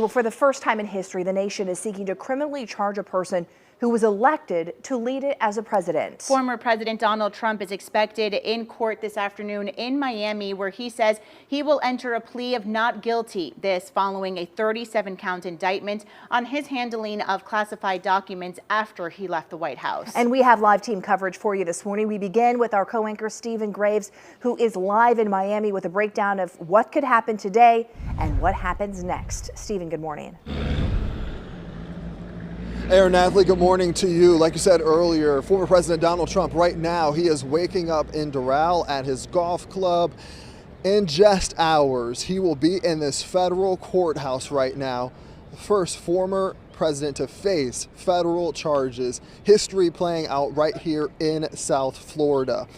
Well, for the first time in history, the nation is seeking to criminally charge a person who was elected to lead it as a president. Former President Donald Trump is expected in court this afternoon in Miami, where he says he will enter a plea of not guilty. This following a 37-count indictment on his handling of classified documents after he left the White House. And we have live team coverage for you this morning. We begin with our co-anchor Stephen Graves, who is live in Miami with a breakdown of what could happen today and what happens next. Stephen, good morning. Aaron Nathley, good morning to you. Like you said earlier, former President Donald Trump, right now, he is waking up in Doral at his golf club. In just hours, he will be in this federal courthouse right now. The first former president to face federal charges. History playing out right here in South Florida.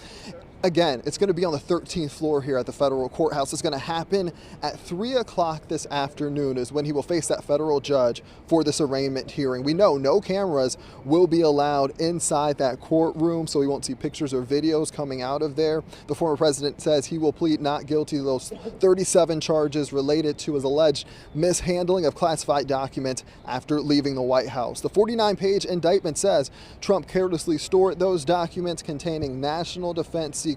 Again, it's going to be on the 13th floor here at the federal courthouse. It's going to happen at 3 o'clock this afternoon is when he will face that federal judge for this arraignment hearing. We know no cameras will be allowed inside that courtroom, so we won't see pictures or videos coming out of there. The former president says he will plead not guilty to those 37 charges related to his alleged mishandling of classified documents after leaving the White House. The 49-page indictment says Trump carelessly stored those documents containing national defense secrets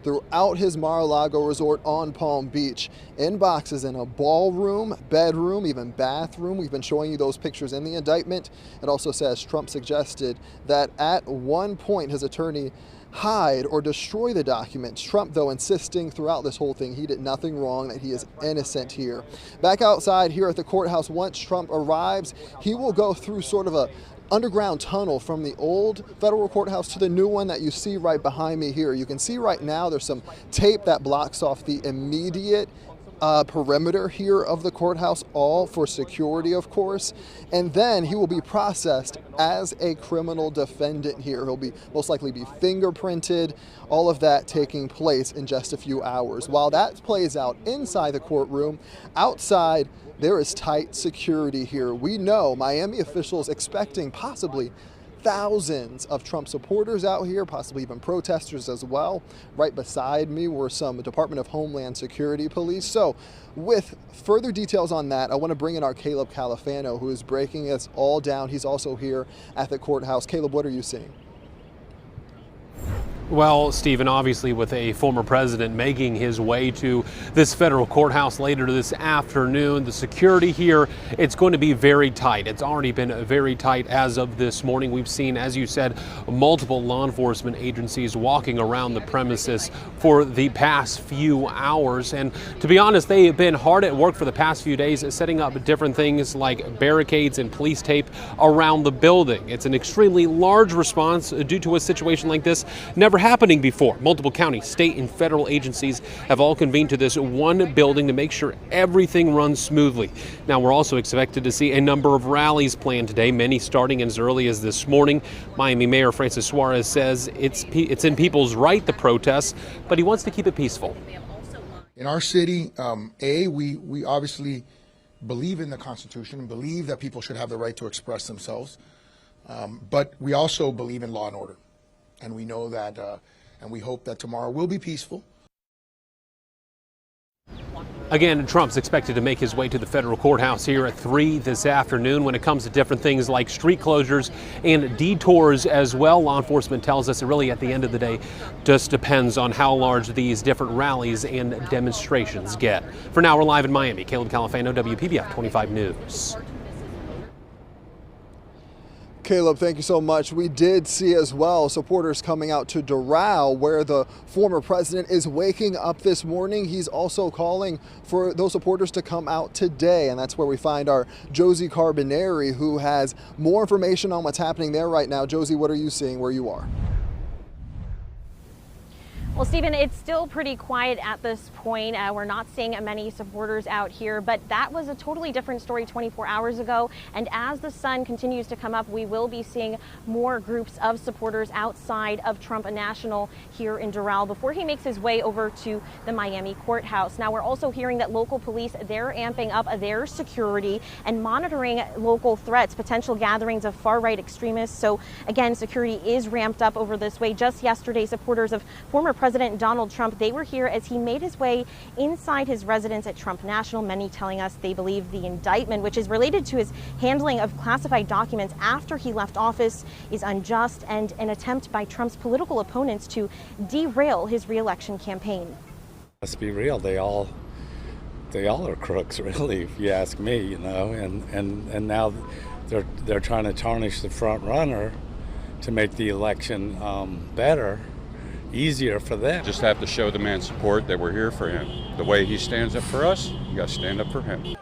throughout his Mar-a-Lago resort on Palm Beach, in boxes in a ballroom, bedroom, even bathroom. We've been showing you those pictures in the indictment. It also says Trump suggested that at one point his attorney hide or destroy the documents. Trump, though, insisting throughout this whole thing he did nothing wrong, that he is innocent here. Back outside here at the courthouse, once Trump arrives, he will go through sort of a underground tunnel from the old federal courthouse to the new one that you see right behind me here. You can see right now there's some tape that blocks off the immediate perimeter here of the courthouse, all for security, of course. And then he will be processed as a criminal defendant here. He'll be most likely be fingerprinted, all of that taking place in just a few hours. While that plays out inside the courtroom, outside there is tight security here. We know Miami officials expecting possibly thousands of Trump supporters out here, possibly even protesters as well. Right beside me were some Department of Homeland Security police. So with further details on that, I want to bring in our Caleb Califano, who is breaking us all down. He's also here at the courthouse. Caleb, what are you seeing? Well, Stephen, obviously with a former president making his way to this federal courthouse later this afternoon, the security here, it's going to be very tight. It's already been very tight as of this morning. We've seen, as you said, multiple law enforcement agencies walking around the premises for the past few hours. And to be honest, they have been hard at work for the past few days setting up different things like barricades and police tape around the building. It's an extremely large response due to a situation like this never happening before. Multiple county, state, and federal agencies have all convened to this one building to make sure everything runs smoothly. Now, we're also expected to see a number of rallies planned today, many starting as early as this morning. Miami Mayor Francis Suarez says it's in people's right to protest, but he wants to keep it peaceful. In our city, we obviously believe in the Constitution and believe that people should have the right to express themselves, but we also believe in law and order. And we know that, and we hope that tomorrow will be peaceful. Again, Trump's expected to make his way to the federal courthouse here at 3 this afternoon. When it comes to different things like street closures and detours as well, law enforcement tells us it really at the end of the day just depends on how large these different rallies and demonstrations get. For now, we're live in Miami. Caleb Califano, WPBF 25 News. Caleb, thank you so much. We did see as well supporters coming out to Doral, where the former president is waking up this morning. He's also calling for those supporters to come out today, and that's where we find our Josie Carbonari, who has more information on what's happening there right now. Josie, what are you seeing where you are? Well, Stephen, it's still pretty quiet at this point. We're not seeing many supporters out here, but that was a totally different story 24 hours ago. And as the sun continues to come up, we will be seeing more groups of supporters outside of Trump National here in Doral before he makes his way over to the Miami courthouse. Now, we're also hearing that local police, they're amping up their security and monitoring local threats, potential gatherings of far-right extremists. So again, security is ramped up over this way. Just yesterday, supporters of former President President Donald Trump, they were here as he made his way inside his residence at Trump National. Many telling us they believe the indictment, which is related to his handling of classified documents after he left office, is unjust and an attempt by Trump's political opponents to derail his re-election campaign. Let's be real, they all are crooks, really, if you ask me, you know, and now they're trying to tarnish the front runner to make the election better, easier for them. Just have to show the man support, that we're here for him. The way he stands up for us, you got to stand up for him.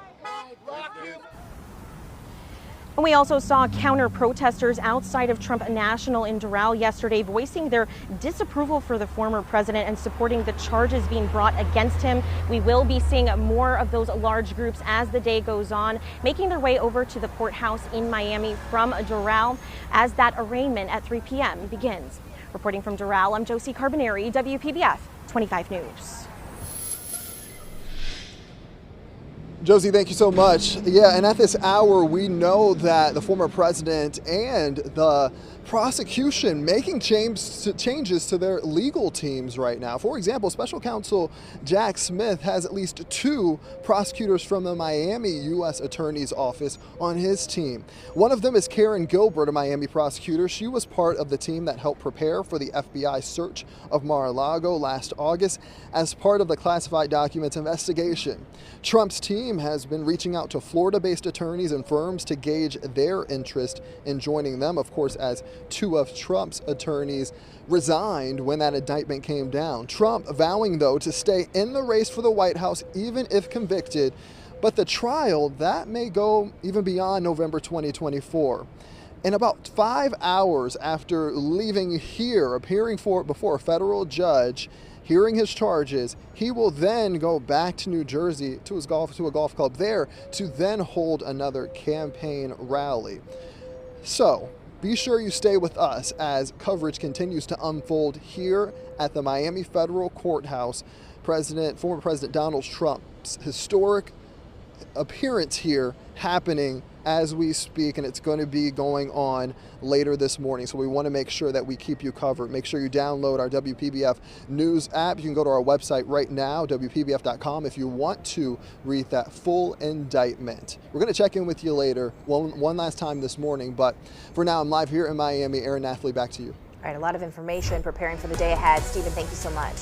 And we also saw counter-protesters outside of Trump National in Doral yesterday voicing their disapproval for the former president and supporting the charges being brought against him. We will be seeing more of those large groups as the day goes on, making their way over to the courthouse in Miami from Doral as that arraignment at 3 p.m. begins. Reporting from Doral, I'm Josie Carbonari, WPBF 25 News. Josie, thank you so much. Yeah, and at this hour, we know that the former president and the prosecution making changes to their legal teams right now. For example, special counsel Jack Smith has at least 2 prosecutors from the Miami U.S. Attorney's Office on his team. One of them is Karen Gilbert, a Miami prosecutor. She was part of the team that helped prepare for the FBI search of Mar-a-Lago last August as part of the classified documents investigation. Trump's team has been reaching out to Florida-based attorneys and firms to gauge their interest in joining them, of course, as 2 of Trump's attorneys resigned when that indictment came down. Trump vowing, though, to stay in the race for the White House even if convicted, but the trial, that may go even beyond November 2024. In about 5 hours after leaving here, appearing before a federal judge, hearing his charges, he will then go back to New Jersey to a golf club there to then hold another campaign rally. So be sure you stay with us as coverage continues to unfold here at the Miami Federal Courthouse. Former President Donald Trump's historic appearance here happening as we speak, and it's going to be going on later this morning. So we want to make sure that we keep you covered. Make sure you download our WPBF News app. You can go to our website right now, WPBF.com, if you want to read that full indictment. We're going to check in with you later, one last time this morning, but for now, I'm live here in Miami. Aaron Nathley, back to you. All right, a lot of information preparing for the day ahead. Stephen, thank you so much.